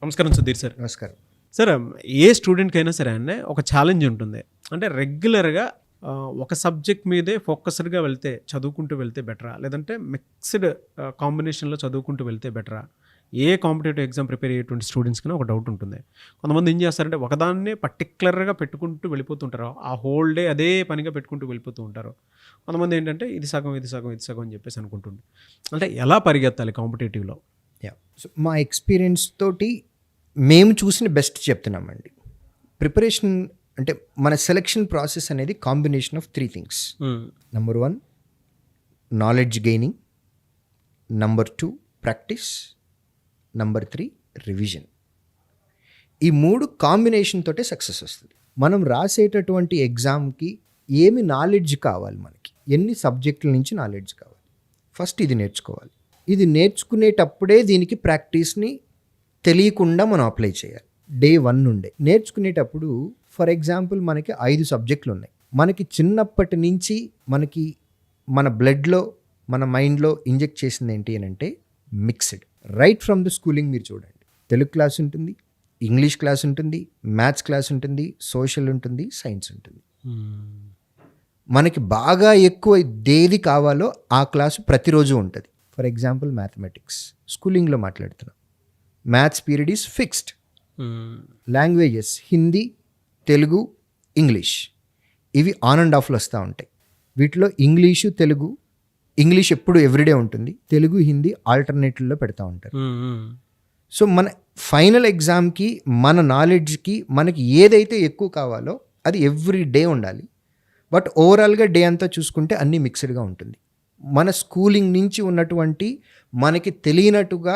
నమస్కారం సుధీర్ సార్. నమస్కారం సార్, ఏ స్టూడెంట్కి అయినా సరే అండి ఒక ఛాలెంజ్ ఉంటుంది. అంటే రెగ్యులర్గా ఒక సబ్జెక్ట్ మీదే ఫోకస్డ్గా వెళ్తే చదువుకుంటూ వెళ్తే బెటరా, లేదంటే మిక్స్డ్ కాంబినేషన్లో చదువుకుంటూ వెళ్తే బెటరా? ఏ కాంపిటేటివ్ ఎగ్జామ్ ప్రిపేర్ అయ్యేటువంటి స్టూడెంట్స్కి ఒక డౌట్ ఉంటుంది. కొంతమంది ఏం చేస్తారంటే ఒకదాన్నే పర్టికులర్గా పెట్టుకుంటూ వెళ్ళిపోతుంటారు, ఆ హోల్ డే అదే పనిగా పెట్టుకుంటూ వెళ్ళిపోతూ ఉంటారు. కొంతమంది ఏంటంటే ఇది సగం ఇది సగం ఇది సగం అని చెప్పేసి అనుకుంటుంది. అంటే ఎలా పరిగెత్తాలి కాంపిటేటివ్లో? సో మా ఎక్స్పీరియన్స్ తోటి మేము చూసిన బెస్ట్ చెప్తున్నామండి. ప్రిపరేషన్ అంటే మన సెలెక్షన్ ప్రాసెస్ అనేది combination of 3 things. Number 1 knowledge gaining, number 2 practice, number 3 revision. ఈ 3 కాంబినేషన్ తోటే సక్సెస్ వస్తుంది. మనం రాసేటటువంటి ఎగ్జామ్కి ఏమి నాలెడ్జ్ కావాలి, మనకి ఎన్ని సబ్జెక్టుల నుంచి నాలెడ్జ్ కావాలి, ఫస్ట్ ఇది నేర్చుకోవాలి. ఇది నేర్చుకునేటప్పుడే దీనికి ప్రాక్టీస్ని తెలియకుండా మనం అప్లై చేయాలి. డే 1 నుండే నేర్చుకునేటప్పుడు ఫర్ ఎగ్జాంపుల్ మనకి 5 సబ్జెక్టులు ఉన్నాయి. మనకి చిన్నప్పటి నుంచి మనకి మన బ్లడ్లో మన మైండ్లో ఇంజెక్ట్ చేసింది ఏంటి అని అంటే mixed. Right from the schooling మీరు చూడండి, తెలుగు క్లాస్ ఉంటుంది, ఇంగ్లీష్ క్లాస్ ఉంటుంది, మ్యాథ్స్ క్లాస్ ఉంటుంది, సోషల్ ఉంటుంది, సైన్స్ ఉంటుంది. మనకి బాగా ఎక్కువ దేది కావాలో ఆ క్లాసు ప్రతిరోజు ఉంటుంది. ఫర్ ఎగ్జాంపుల్ మ్యాథమెటిక్స్ స్కూలింగ్లో మాట్లాడుతున్నాం, maths period is fixed. Languages Hindi, Telugu, English, ఇవి ఆన్ అండ్ ఆఫ్లో వస్తూ ఉంటాయి. వీటిలో ఇంగ్లీషు తెలుగు, ఇంగ్లీష్ ఎప్పుడు ఎవ్రీడే ఉంటుంది, తెలుగు హిందీ ఆల్టర్నేటివ్లో పెడతా ఉంటారు. సో మన ఫైనల్ ఎగ్జామ్కి మన నాలెడ్జ్కి మనకి ఏదైతే ఎక్కువ కావాలో అది ఎవ్రీ డే ఉండాలి. బట్ ఓవరాల్గా డే అంతా చూసుకుంటే అన్నీ మిక్స్డ్గా ఉంటుంది. మన స్కూలింగ్ నుంచి ఉన్నటువంటి మనకి తెలియనట్టుగా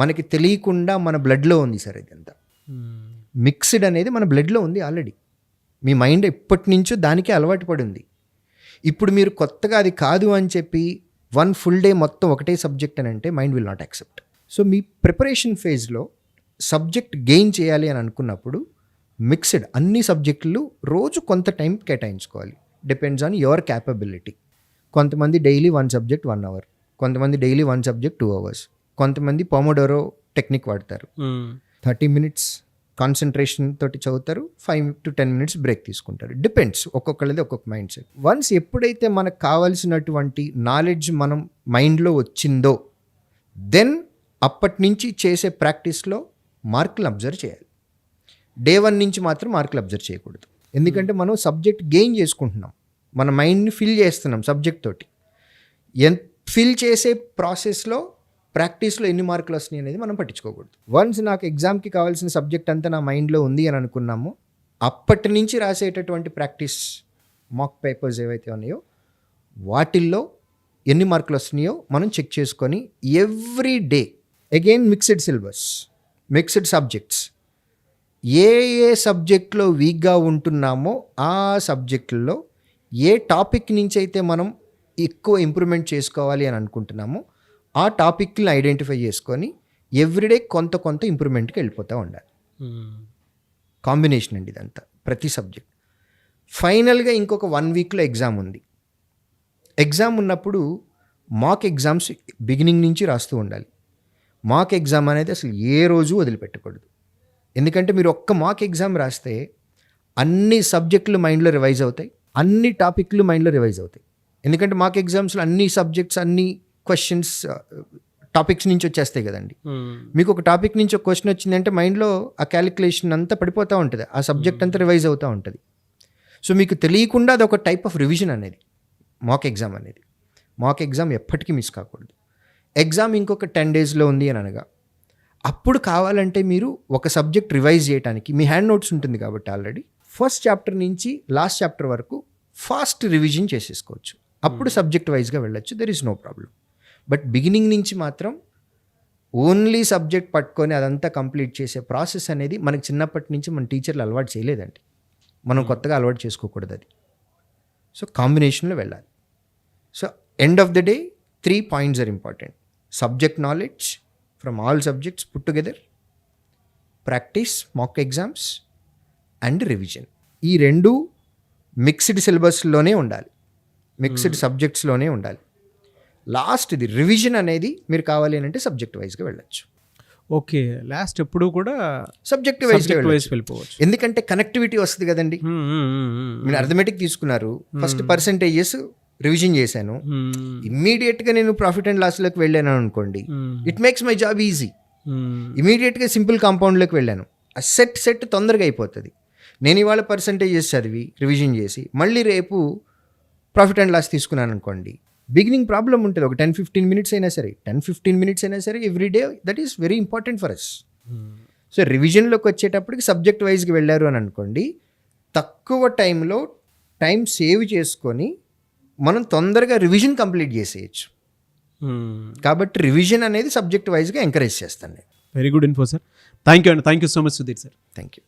మనకి తెలియకుండా మన బ్లడ్లో ఉంది సార్. ఇదంతా మిక్స్డ్ అనేది మన బ్లడ్లో ఉంది ఆల్రెడీ. మీ మైండ్ ఎప్పటి నుంచో దానికే అలవాటు పడి ఉంది. ఇప్పుడు మీరు కొత్తగా అది కాదు అని చెప్పి 1 ఫుల్ డే మొత్తం ఒకటే సబ్జెక్ట్ అని అంటే mind will not accept. So మీ ప్రిపరేషన్ ఫేజ్లో సబ్జెక్ట్ గెయిన్ చేయాలి అని అనుకున్నప్పుడు మిక్స్డ్ అన్ని సబ్జెక్టులు రోజు కొంత టైం కేటాయించుకోవాలి. Depends on your capability. కొంతమంది డైలీ 1 సబ్జెక్ట్ 1 అవర్, కొంతమంది డైలీ 1 సబ్జెక్ట్ 2 అవర్స్, కొంతమంది పొమోడోరో టెక్నిక్ వాడతారు. 30 మినిట్స్ కాన్సన్ట్రేషన్ తోటి చదువుతారు, 5 to 10 మినిట్స్ బ్రేక్ తీసుకుంటారు. డిపెండ్స్, ఒక్కొక్కళ్ళది ఒక్కొక్క మైండ్ సెట్. వన్స్ ఎప్పుడైతే మనకు కావాల్సినటువంటి నాలెడ్జ్ మనం మైండ్లో వచ్చిందో దెన్ అప్పటి నుంచి చేసే ప్రాక్టీస్లో మార్కులు అబ్జర్వ్ చేయాలి. డే 1 నుంచి మాత్రం మార్కులు అబ్జర్వ్ చేయకూడదు. ఎందుకంటే మనం సబ్జెక్ట్ గెయిన్ చేసుకుంటున్నాం, మన మైండ్ని ఫిల్ చేస్తున్నాం సబ్జెక్ట్ తోటి. ఫిల్ చేసే ప్రాసెస్లో ప్రాక్టీస్లో ఎన్ని మార్కులు వస్తున్నాయి అనేది మనం పట్టించుకోకూడదు. వన్స్ నాకు ఎగ్జామ్కి కావాల్సిన సబ్జెక్ట్ అంతా నా మైండ్లో ఉంది అని అనుకున్నాము, అప్పటి నుంచి రాసేటటువంటి ప్రాక్టీస్ మాక్ పేపర్స్ ఏవైతే ఉన్నాయో వాటిల్లో ఎన్ని మార్కులు వస్తున్నాయో మనం చెక్ చేసుకొని every day again mixed syllabus, mixed subjects, ఏ ఏ సబ్జెక్ట్లో వీక్గా ఉంటున్నామో ఆ సబ్జెక్టుల్లో ఏ టాపిక్ నుంచి అయితే మనం ఎక్కువ ఇంప్రూవ్మెంట్ చేసుకోవాలి అని అనుకుంటున్నామో ఆ టాపిక్ని ఐడెంటిఫై చేసుకొని ఎవ్రీడే కొంత కొంత ఇంప్రూవ్మెంట్కి వెళ్ళిపోతూ ఉండాలి. కాంబినేషన్ అండి ఇదంతా, ప్రతి సబ్జెక్ట్. ఫైనల్గా ఇంకొక 1 వీక్లో ఎగ్జామ్ ఉంది. ఎగ్జామ్ ఉన్నప్పుడు మాక్ ఎగ్జామ్స్ బిగినింగ్ నుంచి రాస్తూ ఉండాలి. మాక్ ఎగ్జామ్ అనేది అసలు ఏ రోజు వదిలిపెట్టకూడదు. ఎందుకంటే మీరు ఒక్క మాక్ ఎగ్జామ్ రాస్తే అన్ని సబ్జెక్టులు మైండ్లో రివైజ్ అవుతాయి, అన్ని టాపిక్లు మైండ్లో రివైజ్ అవుతాయి. ఎందుకంటే మాక్ ఎగ్జామ్స్లో అన్ని సబ్జెక్ట్స్ అన్ని క్వశ్చన్స్ టాపిక్స్ నుంచి వచ్చేస్తాయి కదండి. మీకు ఒక టాపిక్ నుంచి ఒక క్వశ్చన్ వచ్చిందంటే మైండ్లో ఆ క్యాలిక్యులేషన్ అంతా పడిపోతూ ఉంటుంది, ఆ సబ్జెక్ట్ అంతా రివైజ్ అవుతూ ఉంటుంది. సో మీకు తెలియకుండా అది ఒక టైప్ ఆఫ్ రివిజన్ అనేది మాక్ ఎగ్జామ్ అనేది. మాక్ ఎగ్జామ్ ఎప్పటికీ మిస్ కాకూడదు. ఎగ్జామ్ ఇంకొక 10 డేస్లో ఉంది అని అనగా అప్పుడు కావాలంటే మీరు ఒక సబ్జెక్ట్ రివైజ్ చేయడానికి మీ హ్యాండ్ నోట్స్ ఉంటుంది కాబట్టి ఆల్రెడీ ఫస్ట్ చాప్టర్ నుంచి లాస్ట్ చాప్టర్ వరకు ఫాస్ట్ రివిజన్ చేసేసుకోవచ్చు. అప్పుడు సబ్జెక్ట్ వైజ్గా వెళ్ళొచ్చు, there is no problem. But beginning నుంచి మాత్రం ఓన్లీ సబ్జెక్ట్ పట్టుకొని అదంతా కంప్లీట్ చేసే ప్రాసెస్ అనేది మనకి చిన్నప్పటి నుంచి మన టీచర్లు అలవాటు చేయలేదండి, మనం కొత్తగా అలవాటు చేసుకోకూడదు అది. సో కాంబినేషన్లో వెళ్ళాలి. So end of the day 3 points are important: subject knowledge from all subjects put together, practice mock exams and revision. ఈ 2 మిక్స్డ్ సిలబస్లోనే ఉండాలి, మిక్స్డ్ సబ్జెక్ట్స్లోనే ఉండాలి. లాస్ట్ ఇది రివిజన్ అనేది మీరు కావాలి అని అంటే సబ్జెక్ట్ వైజ్గా వెళ్ళచ్చు. ఓకే, లాస్ట్ ఎప్పుడు కూడా సబ్జెక్టివ్ వైజ్ సబ్జెక్ట్ వైజ్ వెళ్ళిపోవచ్చు. ఎందుకంటే కనెక్టివిటీ వస్తుంది కదండి. మీరు అర్థమెటిక్ తీసుకున్నారు, ఫస్ట్ పర్సంటేజెస్ రివిజన్ చేశాను, ఇమ్మీడియట్గా నేను ప్రాఫిట్ అండ్ లాస్లోకి వెళ్ళాను అనుకోండి, it makes my job easy. ఇమీడియట్గా సింపుల్ కాంపౌండ్లోకి వెళ్ళాను, ఆ సెట్ తొందరగా అయిపోతుంది. నేను ఇవాళ పర్సంటేజెస్ చదివి రివిజన్ చేసి మళ్ళీ రేపు ప్రాఫిట్ అండ్ లాస్ తీసుకున్నాను అనుకోండి, బిగినింగ్ ప్రాబ్లం ఉంటుంది. ఒక 10-15 మినిట్స్ అయినా సరే, 10-15 మినిట్స్ అయినా సరే every day, that is very important for us. So రివిజన్లోకి వచ్చేటప్పటికి సబ్జెక్ట్ వైజ్కి వెళ్ళారు అని అనుకోండి, తక్కువ టైంలో టైం సేవ్ చేసుకొని మనం తొందరగా రివిజన్ కంప్లీట్ చేసేయచ్చు. కాబట్టి రివిజన్ అనేది సబ్జెక్ట్ వైజ్గా ఎంకరేజ్ చేస్తాను నేను. Very good info sir. Thank you అండి, thank you so much Sudheer sir. Thank you.